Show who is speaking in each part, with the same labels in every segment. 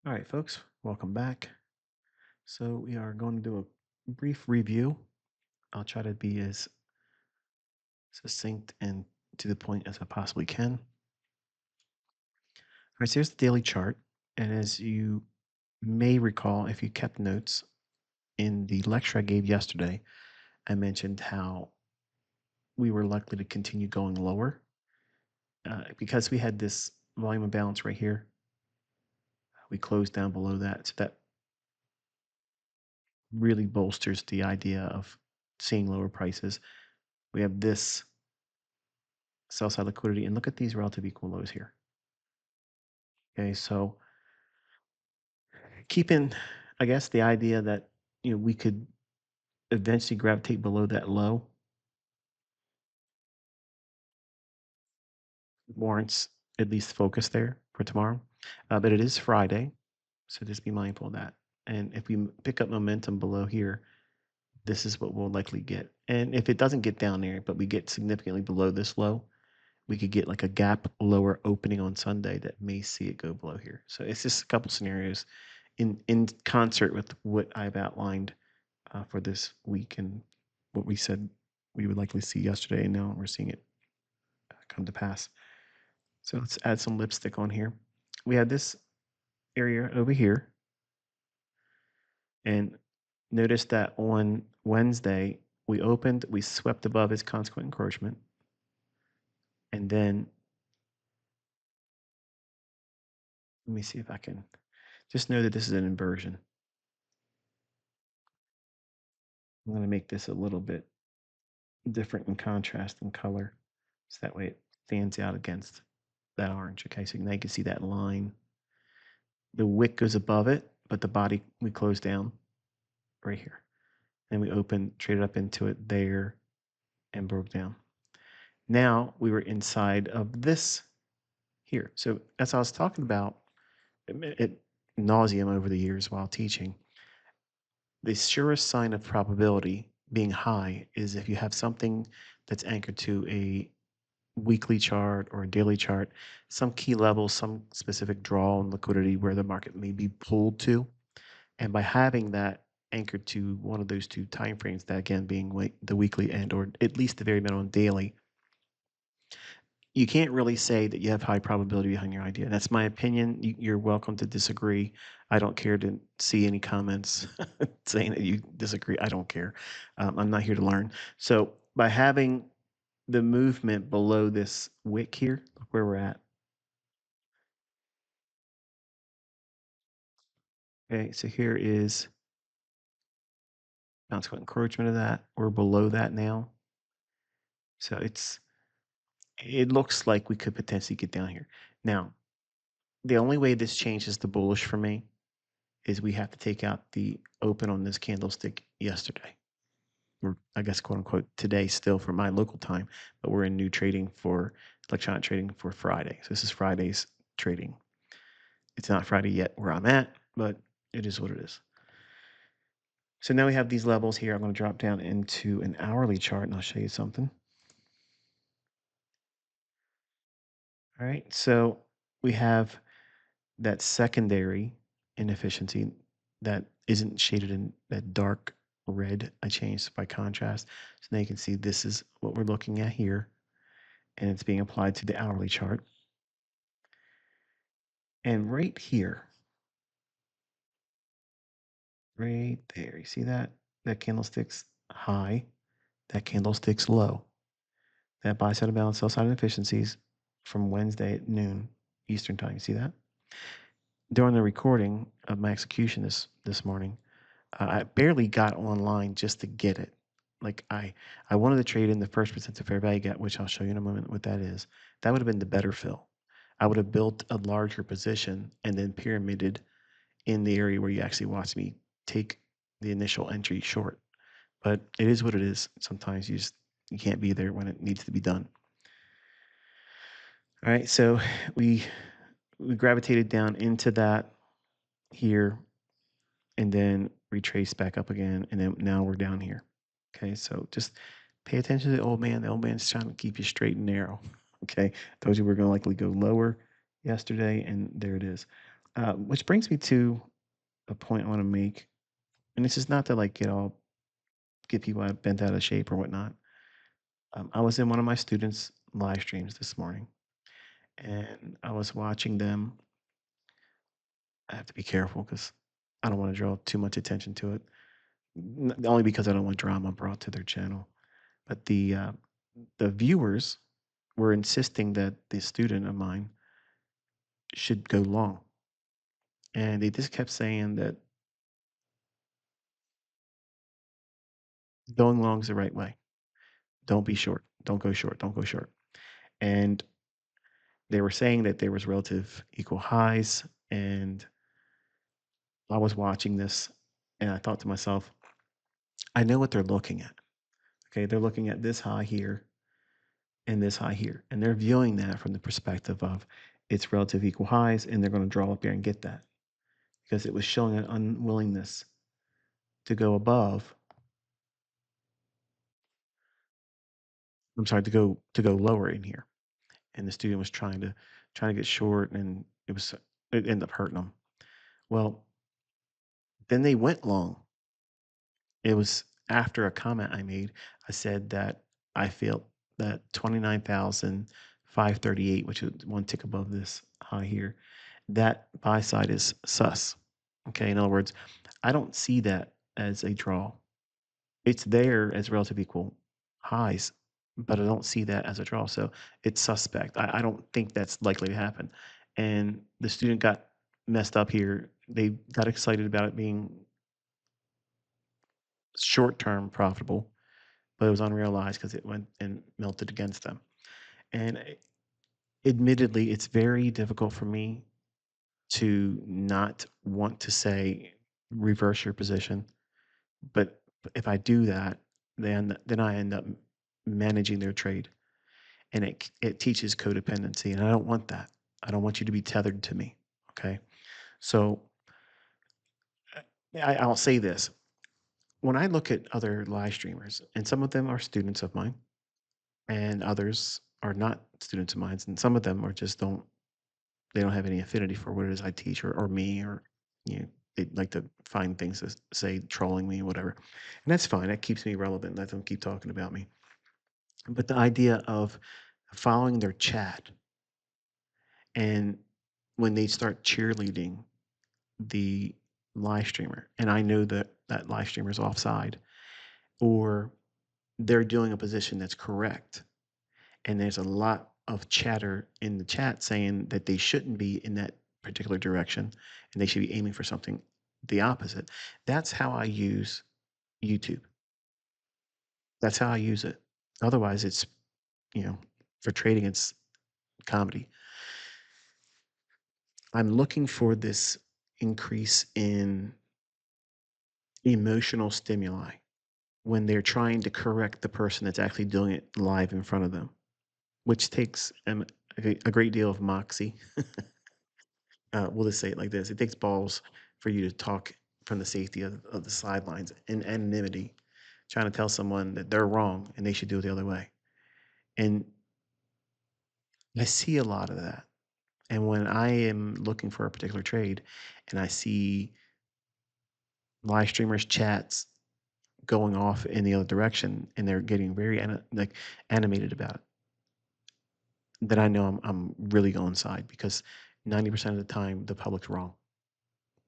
Speaker 1: All right, folks, welcome back. So we are going to do a brief review. I'll try to be as succinct and to the point as I possibly can. All right, so here's the daily chart. And as you may recall, if you kept notes in the lecture I gave yesterday, I mentioned how we were likely to continue going lower because we had this volume imbalance right here. We closed down below that. So that really bolsters the idea of seeing lower prices. We have this sell side liquidity, and look at these relative equal lows here. Okay, so keeping, I guess, the idea that we could eventually gravitate below that low warrants at least focus there for tomorrow. But it is Friday, so just be mindful of that. And if we pick up momentum below here, this is what we'll likely get. And if it doesn't get down there, but we get significantly below this low, we could get like a gap lower opening on Sunday that may see it go below here. So it's just a couple scenarios in concert with what I've outlined for this week and what we said we would likely see yesterday. And now we're seeing it come to pass. So let's add some lipstick on here. We have this area over here. And notice that on Wednesday, we opened, we swept above its consequent encroachment. And then let me see if I can just know that this is an inversion. I'm going to make this a little bit different in contrast and color. So that way it stands out against that orange. Okay, so now you can see that line. The wick goes above it, but the body we close down right here. And we traded up into it there and broke down. Now we were inside of this here. So as I was talking about it nauseum over the years while teaching, the surest sign of probability being high is if you have something that's anchored to a weekly chart or a daily chart, some key level, some specific draw on liquidity where the market may be pulled to. And by having that anchored to one of those two time frames, that again being the weekly and or at least the very minimum daily, you can't really say that you have high probability behind your idea. That's my opinion. You're welcome to disagree. I don't care to see any comments saying that you disagree. I don't care. I'm not here to learn. So by having the movement below this wick here, look where we're at. Okay, so here is consequent encroachment of that. We're below that now. So it looks like we could potentially get down here. Now, the only way this changes the bullish for me is we have to take out the open on this candlestick yesterday. Or I guess quote unquote today still for my local time, but we're in new trading for electronic trading for Friday. So this is Friday's trading. It's not Friday yet where I'm at, but it is what it is. So now we have these levels here. I'm going to drop down into an hourly chart and I'll show you something. All right. So we have that secondary inefficiency that isn't shaded in that dark red. I changed by contrast. So now you can see this is what we're looking at here, and it's being applied to the hourly chart. And right here, right there, you see that? That candlestick's high, that candlestick's low. That buy side imbalance, sell side inefficiencies from Wednesday at noon Eastern time. You see that? During the recording of my execution this morning, I barely got online just to get it. Like I wanted to trade in the first percent of fair value gap, which I'll show you in a moment what that is. That would have been the better fill. I would have built a larger position and then pyramided in the area where you actually watch me take the initial entry short. But it is what it is. Sometimes you can't be there when it needs to be done. All right, so we gravitated down into that here and then retrace back up again, and then now we're down here. Okay, so just pay attention to the old man. The old man's trying to keep you straight and narrow. Okay, told you we're going to likely go lower yesterday, and there it is. Which brings me to a point I want to make, and this is not to like get people bent out of shape or whatnot. I was in one of my students' live streams this morning, and I was watching them. I have to be careful because I don't want to draw too much attention to it. Only because I don't want drama brought to their channel. But the viewers were insisting that the student of mine should go long, and they just kept saying that going long is the right way. Don't be short. Don't go short. Don't go short. And they were saying that there was relative equal highs, and I was watching this, and I thought to myself, I know what they're looking at. Okay, they're looking at this high here and this high here, and they're viewing that from the perspective of it's relative equal highs, and they're going to draw up here and get that because it was showing an unwillingness to go above. I'm sorry, to go lower in here, and the student was trying to get short, and it ended up hurting them. Well, then they went long. It was after a comment I made. I said that I felt that 29,538, which is one tick above this high here, that buy side is sus. Okay, in other words, I don't see that as a draw. It's there as relative equal highs, but I don't see that as a draw. So it's suspect. I don't think that's likely to happen. And the student got messed up here. They got excited about it being short term profitable, but it was unrealized because it went and melted against them. And admittedly, it's very difficult for me to not want to say reverse your position. But if I do that, then I end up managing their trade, and it teaches codependency, and I don't want that. I don't want you to be tethered to me. Okay, so I'll say this: when I look at other live streamers, and some of them are students of mine, and others are not students of mine, and some of them are just don't have any affinity for what it is I teach or me or you know they like to find things to say trolling me or whatever, and that's fine. That keeps me relevant. Let them keep talking about me. But the idea of following their chat and when they start cheerleading the live streamer, and I know that that live streamer is offside or they're doing a position that's correct, and there's a lot of chatter in the chat saying that they shouldn't be in that particular direction and they should be aiming for something the opposite. That's how I use YouTube. That's how I use it. Otherwise, it's, you know, for trading, it's comedy. I'm looking for this increase in emotional stimuli when they're trying to correct the person that's actually doing it live in front of them, which takes a great deal of moxie. We'll just say it like this: it takes balls for you to talk from the safety of the sidelines in anonymity, trying to tell someone that they're wrong and they should do it the other way. And I see a lot of that. And when I am looking for a particular trade and I see live streamers chats going off in the other direction and they're getting very like animated about it, then I know I'm really going side because 90% of the time the public's wrong.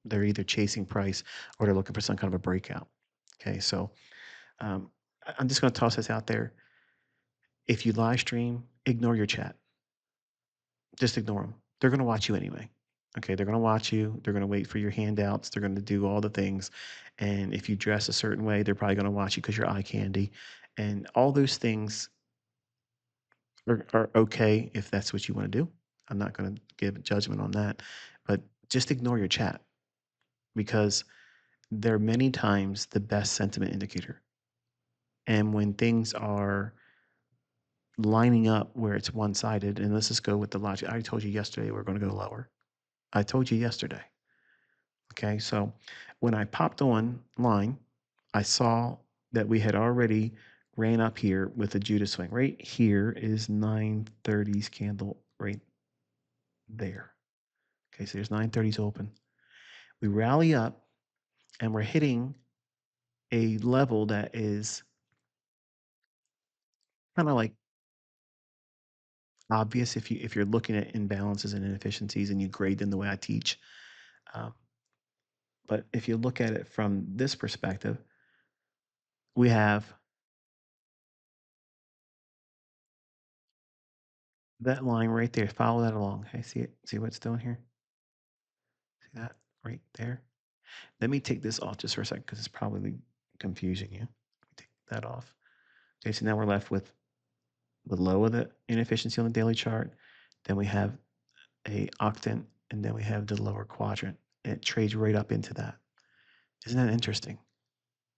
Speaker 1: They're either chasing price or they're looking for some kind of a breakout. Okay, so I'm just going to toss this out there. If you live stream, ignore your chat. Just ignore them. They're going to watch you anyway. Okay, they're going to watch you. They're going to wait for your handouts. They're going to do all the things. And if you dress a certain way, they're probably going to watch you because you're eye candy. And all those things are okay if that's what you want to do. I'm not going to give a judgment on that. But just ignore your chat because they're many times the best sentiment indicator. And when things are lining up where it's one sided, and let's just go with the logic. I told you yesterday we're going to go lower. I told you yesterday. Okay. So when I popped on line, I saw that we had already ran up here with a Judas swing. Right here is 930's candle right there. Okay, so there's 930s open. We rally up and we're hitting a level that is kind of like obvious if you're looking at imbalances and inefficiencies and you grade them the way I teach. Um, but if you look at it from this perspective, we have that line right there. Follow that along. Okay, see it? See what it's doing here? See that right there? Let me take this off just for a second because it's probably confusing you. Take that off. Okay, so now we're left with the low of the inefficiency on the daily chart. Then we have a octant, and then we have the lower quadrant. And it trades right up into that. Isn't that interesting?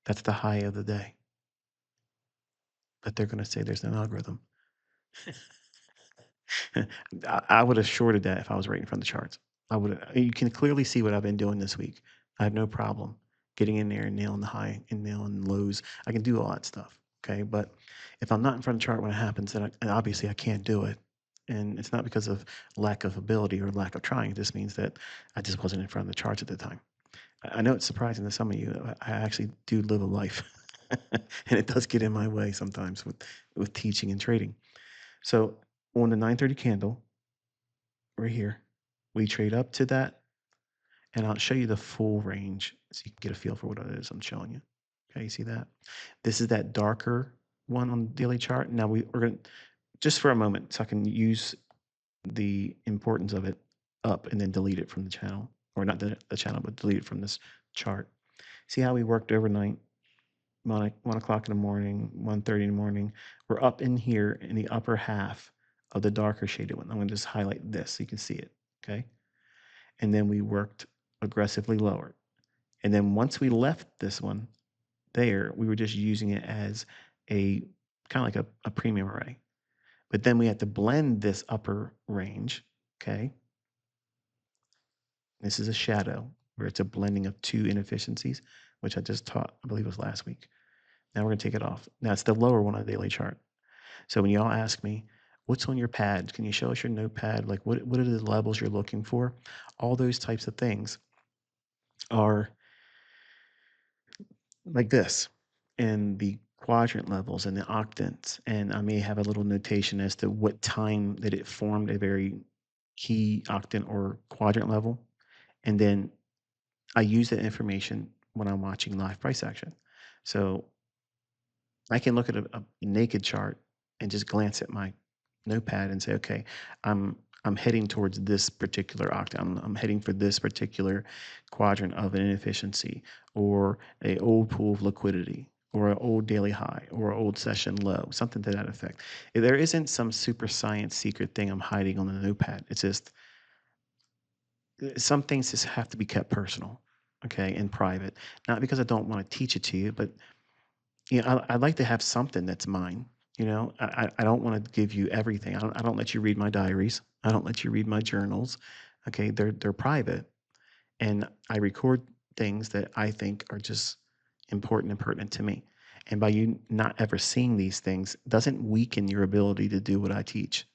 Speaker 1: That's the high of the day. But they're going to say there's no algorithm. I would have shorted that if I was right in front of the charts. I would. You can clearly see what I've been doing this week. I have no problem getting in there and nailing the high and nailing the lows. I can do all that stuff. Okay, but if I'm not in front of the chart when it happens, then and obviously I can't do it. And it's not because of lack of ability or lack of trying. It just means that I just wasn't in front of the charts at the time. I know it's surprising to some of you. I actually do live a life, and it does get in my way sometimes with teaching and trading. So on the 930 candle right here, we trade up to that, and I'll show you the full range so you can get a feel for what it is I'm showing you. Okay, you see that? This is that darker one on the daily chart. Now we're going to, just for a moment, so I can use the importance of it up and then delete it from the channel, or not the channel, but delete it from this chart. See how we worked overnight? 1 o'clock in the morning, 1:30 in the morning. We're up in here in the upper half of the darker shaded one. I'm going to just highlight this so you can see it. Okay. And then we worked aggressively lower. And then once we left this one there, we were just using it as a kind of like a premium array. But then we had to blend this upper range. Okay. This is a shadow where it's a blending of two inefficiencies, which I just taught, I believe it was last week. Now we're going to take it off. Now it's the lower one on the daily chart. So when y'all ask me, what's on your pad? Can you show us your notepad? Like what are the levels you're looking for? All those types of things are like this in the quadrant levels and the octants. And I may have a little notation as to what time that it formed a very key octant or quadrant level. And then I use that information when I'm watching live price action. So I can look at a naked chart and just glance at my notepad and say, okay, I'm I'm heading towards this particular octant. I'm heading for this particular quadrant of an inefficiency or a old pool of liquidity or an old daily high or an old session low, something to that effect. There isn't some super science secret thing I'm hiding on the notepad. It's just some things just have to be kept personal, okay, and private. Not because I don't want to teach it to you, but I'd like to have something that's mine. I don't want to give you everything. I don't let you read my diaries. I don't let you read my journals. Okay, they're private, and I record things that I think are just important and pertinent to me. And by you not ever seeing these things doesn't weaken your ability to do what I teach.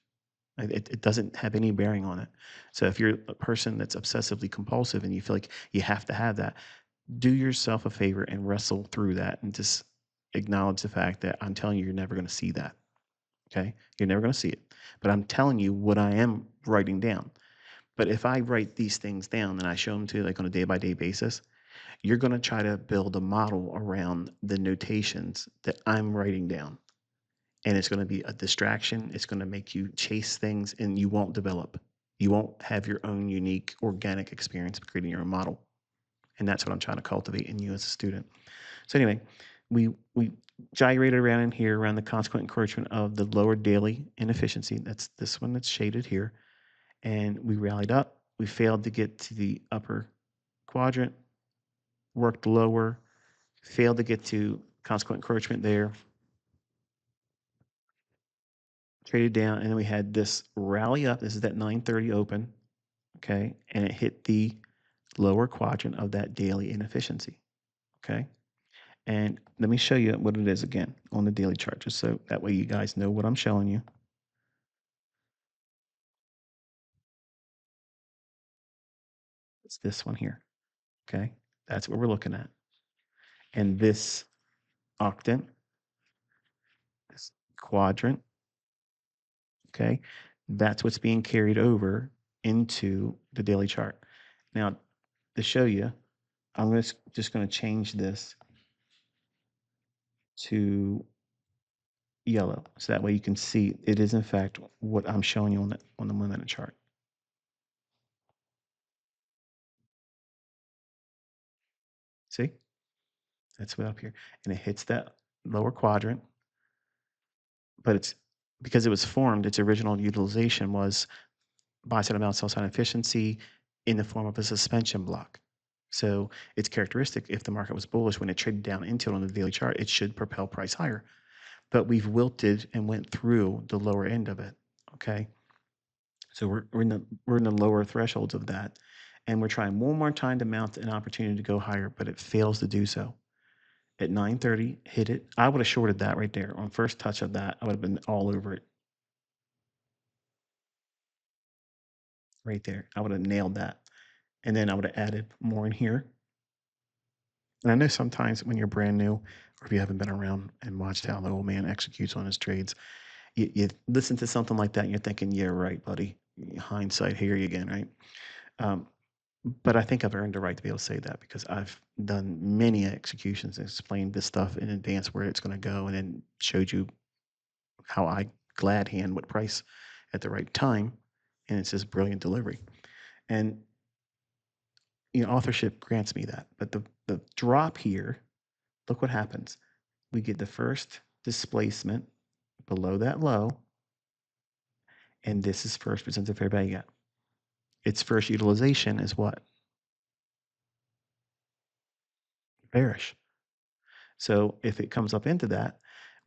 Speaker 1: It doesn't have any bearing on it. So if you're a person that's obsessively compulsive and you feel like you have to have that, do yourself a favor and wrestle through that and just acknowledge the fact that I'm telling you, you're never going to see that. Okay. You're never going to see it. But I'm telling you what I am writing down. But if I write these things down and I show them to you like on a day by day basis, you're going to try to build a model around the notations that I'm writing down. And it's going to be a distraction. It's going to make you chase things and you won't develop. You won't have your own unique organic experience of creating your own model. And that's what I'm trying to cultivate in you as a student. So anyway, we gyrated around in here around the consequent encroachment of the lower daily inefficiency. That's this one that's shaded here. And we rallied up. We failed to get to the upper quadrant, worked lower, failed to get to consequent encroachment there, traded down, and then we had this rally up. This is that 930 open, okay? And it hit the lower quadrant of that daily inefficiency, okay? And let me show you what it is again on the daily chart, just so that way you guys know what I'm showing you. It's this one here. Okay. That's what we're looking at. And this octant, this quadrant, okay, that's what's being carried over into the daily chart. Now, to show you, I'm just going to change this to yellow, so that way you can see it is in fact what I'm showing you on the 1 minute chart. See, that's way up here, and it hits that lower quadrant, but it's because it was formed. Its original utilization was buy side amount, sell side efficiency in the form of a suspension block. So it's characteristic. If the market was bullish when it traded down into it on the daily chart, it should propel price higher. But we've wilted and went through the lower end of it. Okay. So we're in the lower thresholds of that. And we're trying one more time to mount an opportunity to go higher, but it fails to do so. At 9:30, hit it. I would have shorted that right there. On first touch of that, I would have been all over it right there. I would have nailed that. And then I would have added more in here. And I know sometimes when you're brand new, or if you haven't been around and watched how the old man executes on his trades, you listen to something like that and you're thinking, yeah, right, buddy. Hindsight, here you again, right? Um, but I think I've earned the right to be able to say that because I've done many executions and explained this stuff in advance where it's going to go and then showed you how I glad hand what price at the right time. And it's just brilliant delivery. And authorship grants me that. But the drop here, look what happens. We get the first displacement below that low, and this is first percent of fair value gap. Its first utilization is what? Bearish. So if it comes up into that,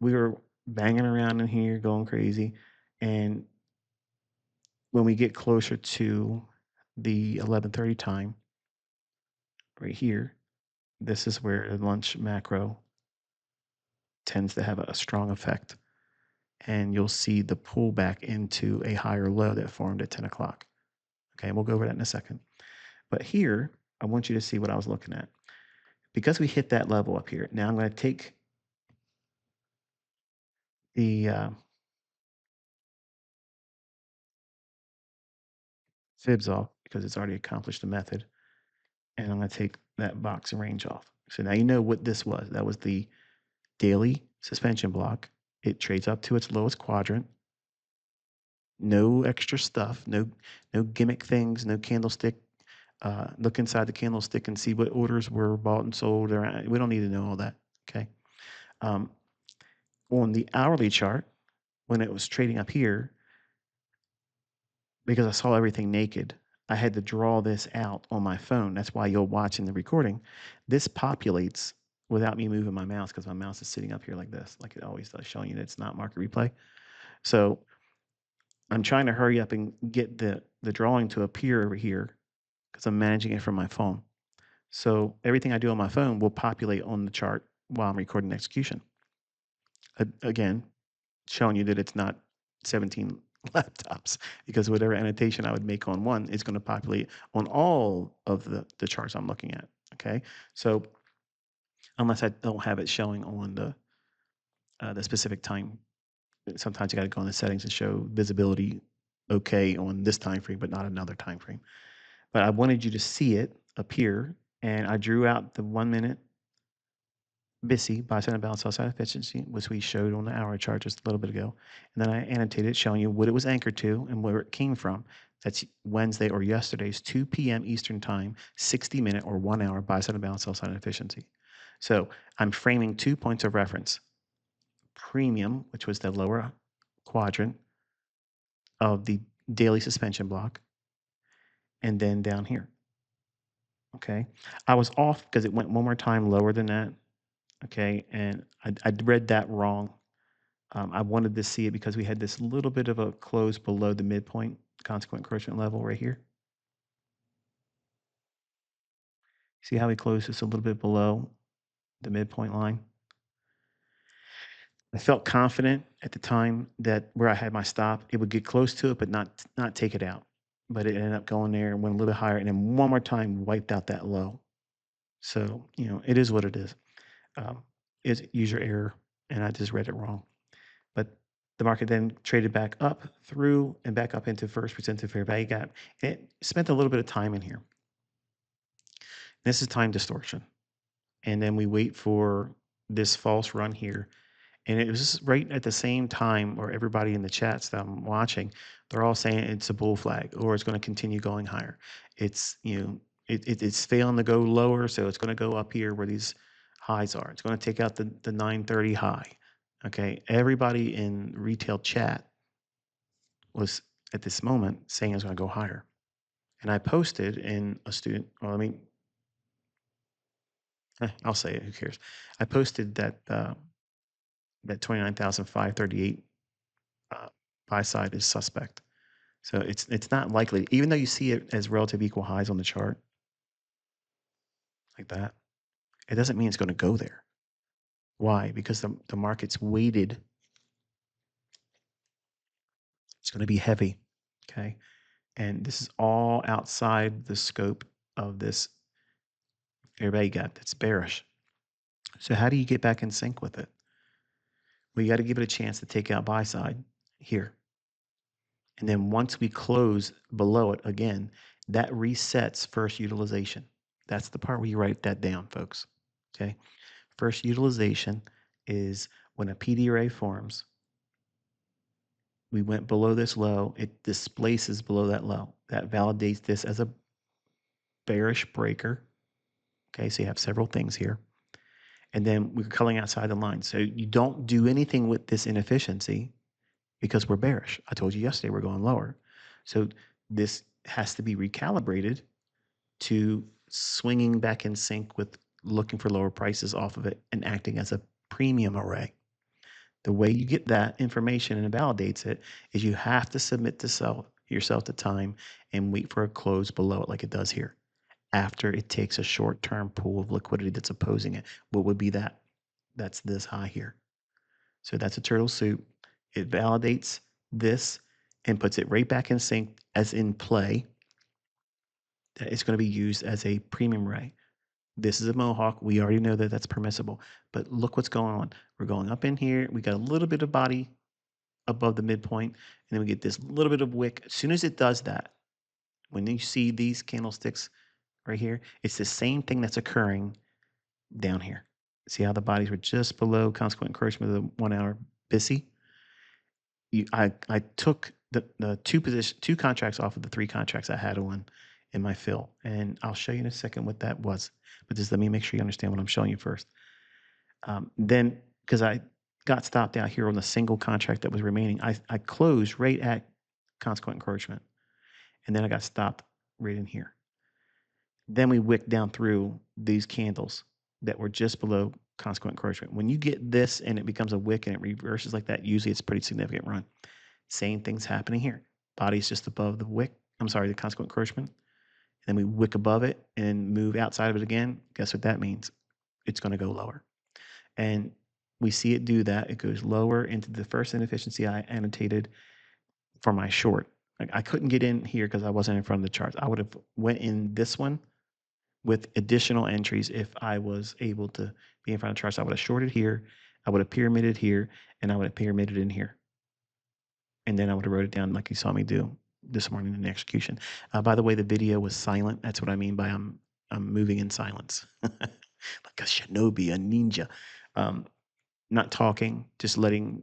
Speaker 1: we were banging around in here, going crazy. And when we get closer to the 11:30 time, right here, this is where the lunch macro tends to have a strong effect. And you'll see the pullback into a higher low that formed at 10 o'clock. Okay, we'll go over that in a second. But here, I want you to see what I was looking at. Because we hit that level up here, now I'm going to take the fibs off because it's already accomplished the method. And I'm going to take that box and range off. So now you know what this was. That was the daily suspension block. It trades up to its lowest quadrant. No extra stuff, no gimmick things, no candlestick. Look inside the candlestick and see what orders were bought and sold. We don't need to know all that. Okay. On the hourly chart, when it was trading up here, because I saw everything naked, I had to draw this out on my phone. That's why you'll watch in the recording. This populates without me moving my mouse because my mouse is sitting up here like this, like it always does, showing you that it's not market replay. So I'm trying to hurry up and get the drawing to appear over here because I'm managing it from my phone. So everything I do on my phone will populate on the chart while I'm recording execution. Again, showing you that it's not 17 laptops because whatever annotation I would make on one is going to populate on all of the charts I'm looking at. Okay, so unless I don't have it showing on the specific time, sometimes you got to go in the settings and show visibility okay on this time frame, but not another time frame. But I wanted you to see it appear, and I drew out the 1 minute BISI, buy side and balance sell side efficiency, which we showed on the hour chart just a little bit ago. And then I annotated showing you what it was anchored to and where it came from. That's Wednesday or yesterday's 2 p.m. Eastern time, 60-minute or 1 hour buy side and balance sell side efficiency. So I'm framing 2 points of reference. Premium, which was the lower quadrant of the daily suspension block, and then down here. Okay. I was off because it went one more time lower than that. Okay. And I read that wrong. I wanted to see it because we had this little bit of a close below the midpoint consequent encroachment level right here. See how we closed just a little bit below the midpoint line? I felt confident at the time that where I had my stop, it would get close to it, but not take it out. but it ended up going there and went a little bit higher, and then one more time wiped out that low. So, it is what it is. Um, it's user error, and I just read it wrong. But the market then traded back up through and back up into first percent to fair value gap. It spent a little bit of time in here. This is time distortion. And then we wait for this false run here. And it was right at the same time where everybody in the chats that I'm watching, they're all saying it's a bull flag or it's going to continue going higher. It's, it's failing to go lower. So it's going to go up here where these highs are. It's going to take out the 930 high. Okay. Everybody in retail chat was at this moment saying it's going to go higher. And I posted in a student, well, I mean, I'll say it, who cares? I posted that 29,538 buy side is suspect. So it's not likely, even though you see it as relative equal highs on the chart like that, it doesn't mean it's going to go there. Why? Because the market's weighted. It's going to be heavy. Okay. And this is all outside the scope of this fair value gap that's bearish. So how do you get back in sync with it? Well, you got to give it a chance to take out buy side here. And then once we close below it again, that resets first utilization. That's the part where you write that down, folks. Okay. First utilization is when a PD array forms. We went below this low, it displaces below that low. That validates this as a bearish breaker. Okay, so you have several things here. And then we're culling outside the line. So you don't do anything with this inefficiency because we're bearish. I told you yesterday we're going lower. So this has to be recalibrated to swinging back in sync with looking for lower prices off of it and acting as a premium array. The way you get that information and it validates it is you have to submit to yourself to time and wait for a close below it like it does here. After it takes a short-term pool of liquidity that's opposing it. What would be that? That's this high here. So that's a turtle soup. It validates this and puts it right back in sync as in play. That it's going to be used as a premium array. This is a mohawk. We already know that that's permissible. But look what's going on. We're going up in here. We got a little bit of body above the midpoint, and then we get this little bit of wick. As soon as it does that, when you see these candlesticks right here, it's the same thing that's occurring down here. See how the bodies were just below consequent encouragement of the 1 hour BISI? I took the two contracts off of the 3 contracts I had on in my fill, and I'll show you in a second what that was. But just let me make sure you understand what I'm showing you first. Then, because I got stopped out here on the single contract that was remaining, I closed right at consequent encouragement, and then I got stopped right in here. Then we wicked down through these candles that were just below consequent encouragement. When you get this and it becomes a wick and it reverses like that, usually it's a pretty significant run. Same thing's happening here. Body's just above the wick. I'm sorry, the consequent encouragement. And then we wick above it and move outside of it again. Guess what that means? It's going to go lower. And we see it do that. It goes lower into the first inefficiency I annotated for my short. Like I couldn't get in here because I wasn't in front of the charts. I would have went in this one with additional entries if I was able to be in front of the charts. I would have shorted here, I would have pyramided here, and I would have pyramided in here. And then I would have wrote it down like you saw me do this morning in the execution. By the way, the video was silent. That's what I mean by I'm moving in silence. Like a shinobi, a ninja. Not talking, just letting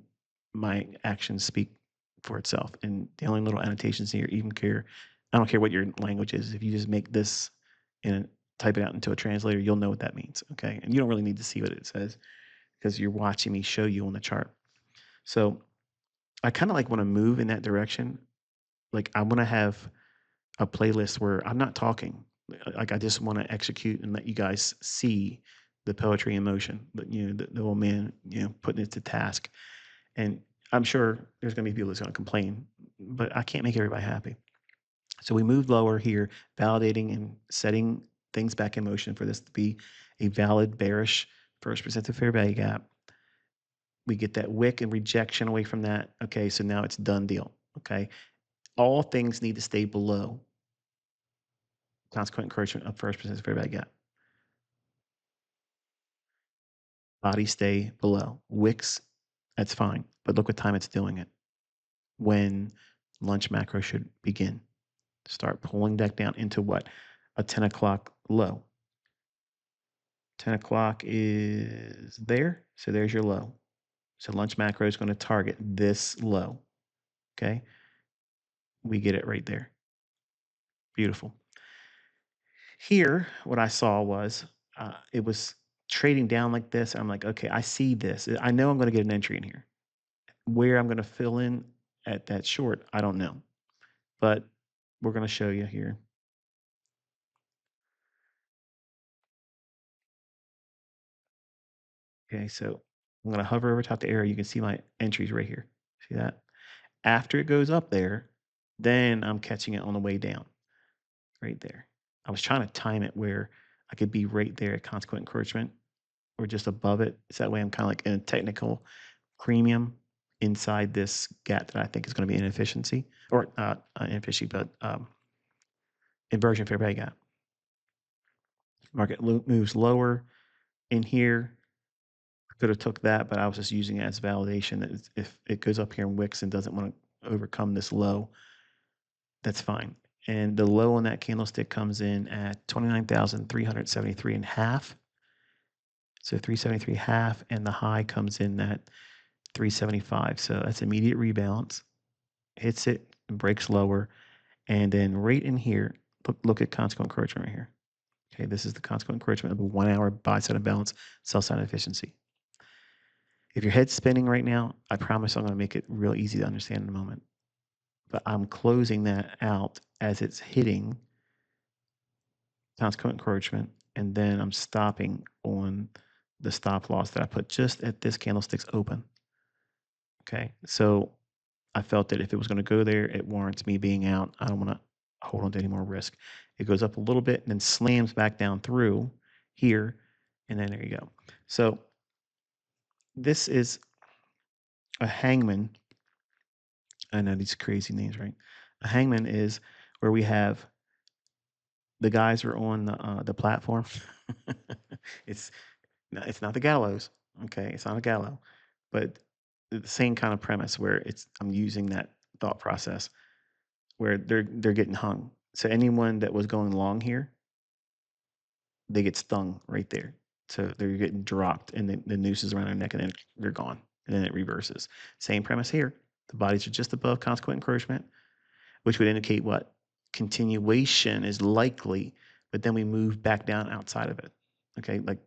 Speaker 1: my actions speak for itself. And the only little annotations here, I don't care what your language is. If you just make this and type it out into a translator, you'll know what that means. Okay. And you don't really need to see what it says because you're watching me show you on the chart. So I kind of like want to move in that direction. Like I want to have a playlist where I'm not talking. Like I just want to execute and let you guys see the poetry in motion. But the old man, putting it to task. And I'm sure there's going to be people that's going to complain, but I can't make everybody happy. So we moved lower here, validating and setting things back in motion for this to be a valid bearish first percent of fair value gap. We get that wick and rejection away from that. Okay, so now it's done deal. Okay, All things need to stay below consequent encouragement of first percent fair value gap. Body stay below. Wicks, that's fine. But look what time it's doing it. When lunch macro should begin. Start pulling that down into what? A 10 o'clock low. 10 o'clock is there. So there's your low. So lunch macro is going to target this low. Okay. We get it right there. Beautiful. Here, what I saw was it was trading down like this. I'm like, okay, I see this. I know I'm going to get an entry in here. Where I'm going to fill in at that short, I don't know. But we're going to show you here. Okay, so I'm going to hover over top the arrow. You can see my entries right here. See that? After it goes up there, then I'm catching it on the way down right there. I was trying to time it where I could be right there at consequent encouragement or just above it. So that way I'm kind of like in a technical premium inside this gap that I think is going to be inefficiency or not inefficiency, but inversion fair value gap. Market moves lower in here. Could have took that, but I was just using it as validation that if it goes up here in wicks and doesn't want to overcome this low, that's fine. And the low on that candlestick comes in at 29,373 and half. So 373 half, and the high comes in at 375. So that's immediate rebalance. Hits it and breaks lower. And then right in here, look at consequent encouragement right here. Okay, this is the consequent encouragement of the 1 hour buy side imbalance, sell side efficiency. If your head's spinning right now, I promise I'm going to make it real easy to understand in a moment. But I'm closing that out as it's hitting consequent encouragement, and then I'm stopping on the stop loss that I put just at this candlestick's open. Okay, so I felt that if it was going to go there, it warrants me being out. I don't want to hold on to any more risk. It goes up a little bit and then slams back down through here, and then there you go. So this is a hangman. I know these crazy names, right? A hangman is where we have the guys are on the platform. it's it's not the gallows, okay? It's not a gallows, but the same kind of premise where it's I'm using that thought process where they're getting hung. So anyone that was going long here, they get stung right there. So they're getting dropped, and the noose is around their neck, and then they're gone, and then it reverses. Same premise here. The bodies are just above consequent encouragement, which would indicate what? Continuation is likely, but then we move back down outside of it. Okay, like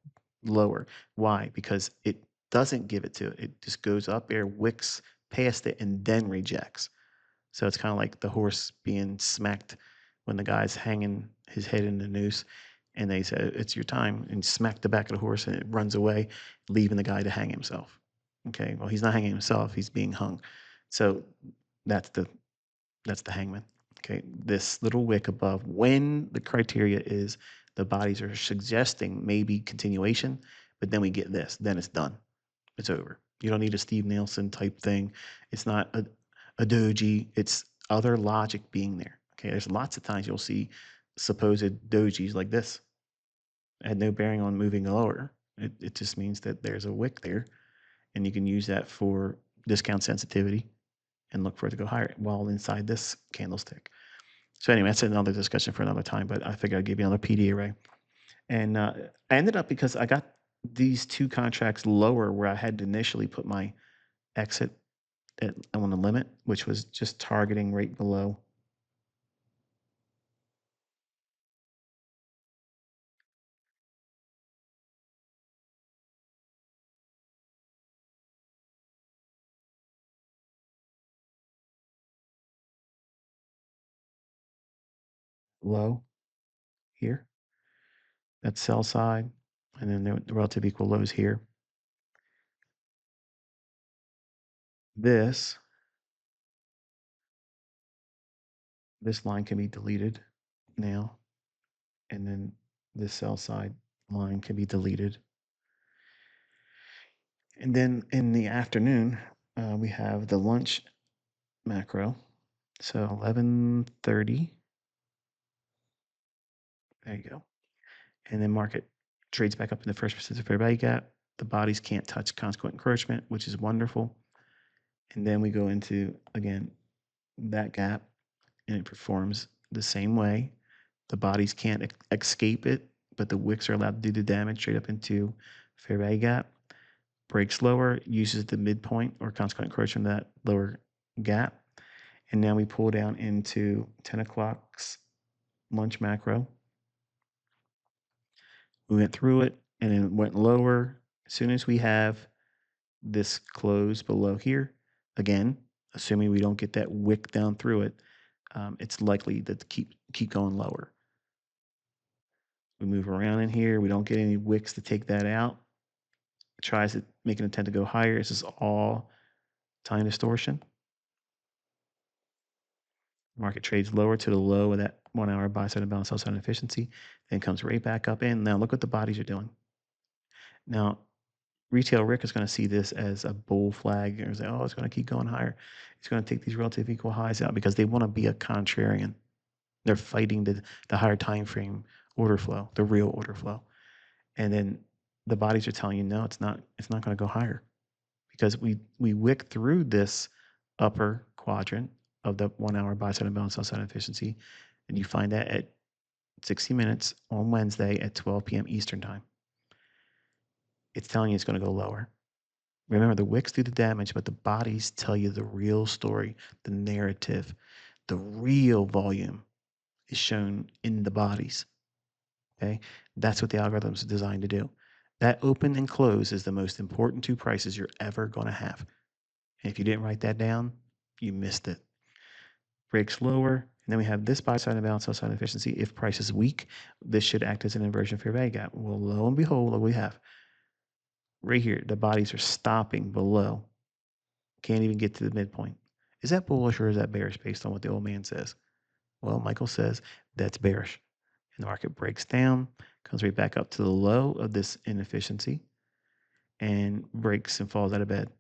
Speaker 1: lower. Why? Because it doesn't give it to it. It just goes up there, wicks past it, and then rejects. So it's kind of like the horse being smacked when the guy's hanging his head in the noose and they say, it's your time, and smack the back of the horse and it runs away, leaving the guy to hang himself. Okay, well, he's not hanging himself, he's being hung. So that's the hangman. Okay, this little wick above, when the criteria is the bodies are suggesting maybe continuation, but then we get this, then it's done. It's over. You don't need a Steve Nielsen type thing. It's not a doji. It's other logic being there. Okay, there's lots of times you'll see supposed dojis like this. It had no bearing on moving lower. It just means that there's a wick there, and you can use that for discount sensitivity and look for it to go higher while inside this candlestick. So anyway, that's another discussion for another time, but I figured I'd give you another PD array. And I ended up, because I got these two contracts lower where I had initially put my exit on the limit, which was just targeting right below. Low here. That's sell side. And then the relative equal lows here. This line can be deleted now. And then this sell side line can be deleted. And then in the afternoon, we have the lunch macro. So 11:30. There you go. And then market trades back up in the first persistent fair value gap. The bodies can't touch consequent encroachment, which is wonderful. And then we go into, again, that gap, and it performs the same way. The bodies can't escape it, but the wicks are allowed to do the damage straight up into fair value gap. Breaks lower, uses the midpoint or consequent encroachment of that lower gap. And now we pull down into 10 o'clock's lunch macro. We went through it and then went lower. As soon as we have this close below here, again, assuming we don't get that wick down through it, it's likely to keep going lower. We move around in here. We don't get any wicks to take that out. It tries to make an attempt to go higher. This is all time distortion. Market trades lower to the low of that 1 hour buy side and balance sell side efficiency, then comes right back up in. Now look what the bodies are doing. Now, retail Rick is going to see this as a bull flag and say, oh, it's going to keep going higher. It's going to take these relative equal highs out because they want to be a contrarian. They're fighting the higher time frame order flow, the real order flow. And then the bodies are telling you, no, it's not going to go higher because we wick through this upper quadrant of the 1 hour buy side and balance sell side efficiency. And you find that at 60 minutes on Wednesday at 12 p.m. Eastern time. It's telling you it's going to go lower. Remember, the wicks do the damage, but the bodies tell you the real story, the narrative, the real volume is shown in the bodies. Okay, that's what the algorithm is designed to do. That open and close is the most important two prices you're ever going to have. And if you didn't write that down, you missed it. Breaks lower, and then we have this buy side and balance sell side efficiency. If price is weak, this should act as an inversion fair value gap. Well, lo and behold, what we have right here, the bodies are stopping below. Can't even get to the midpoint. Is that bullish or is that bearish based on what the old man says? Well, Michael says that's bearish. And the market breaks down, comes right back up to the low of this inefficiency, and breaks and falls out of bed.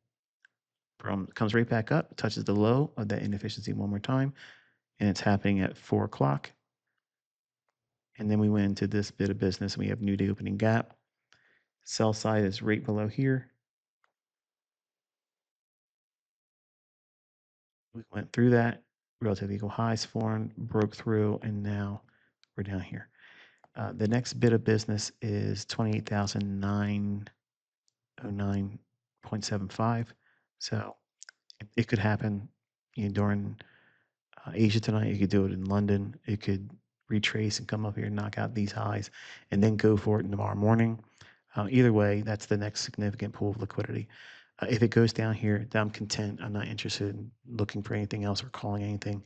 Speaker 1: Comes right back up, touches the low of that inefficiency one more time, and it's happening at 4 o'clock. And then we went into this bit of business, and we have new day opening gap. Sell side is right below here. We went through that, relative equal highs formed, broke through, and now we're down here. The next bit of business is 28,909.75. So it could happen during Asia tonight. You could do it in London. It could retrace and come up here and knock out these highs and then go for it tomorrow morning. Either way, that's the next significant pool of liquidity. If it goes down here, I'm content. I'm not interested in looking for anything else or calling anything.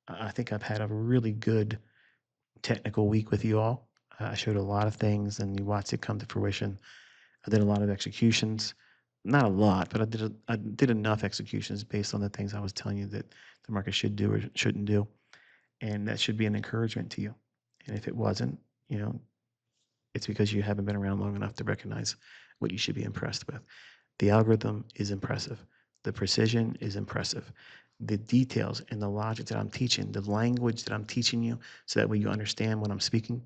Speaker 1: I think I've had a really good technical week with you all. I showed a lot of things and you watched it come to fruition. I did a lot of executions, not a lot, but I did enough executions based on the things I was telling you that the market should do or shouldn't do. And that should be an encouragement to you. And if it wasn't, it's because you haven't been around long enough to recognize what you should be impressed with. The algorithm is impressive. The precision is impressive. The details and the logic that I'm teaching, the language that I'm teaching you, so that way you understand what I'm speaking.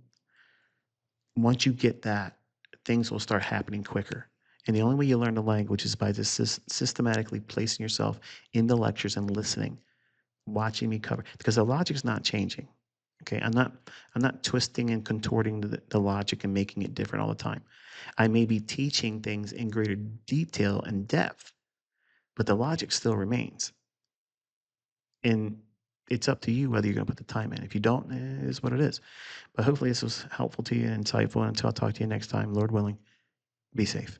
Speaker 1: Once you get that, things will start happening quicker. And the only way you learn the language is by just systematically placing yourself in the lectures and listening, watching me cover, because the logic's not changing. Okay, I'm not twisting and contorting the logic and making it different all the time. I may be teaching things in greater detail and depth, but the logic still remains. And it's up to you whether you're going to put the time in. If you don't, it is what it is. But hopefully this was helpful to you and insightful. And until I talk to you next time, Lord willing, be safe.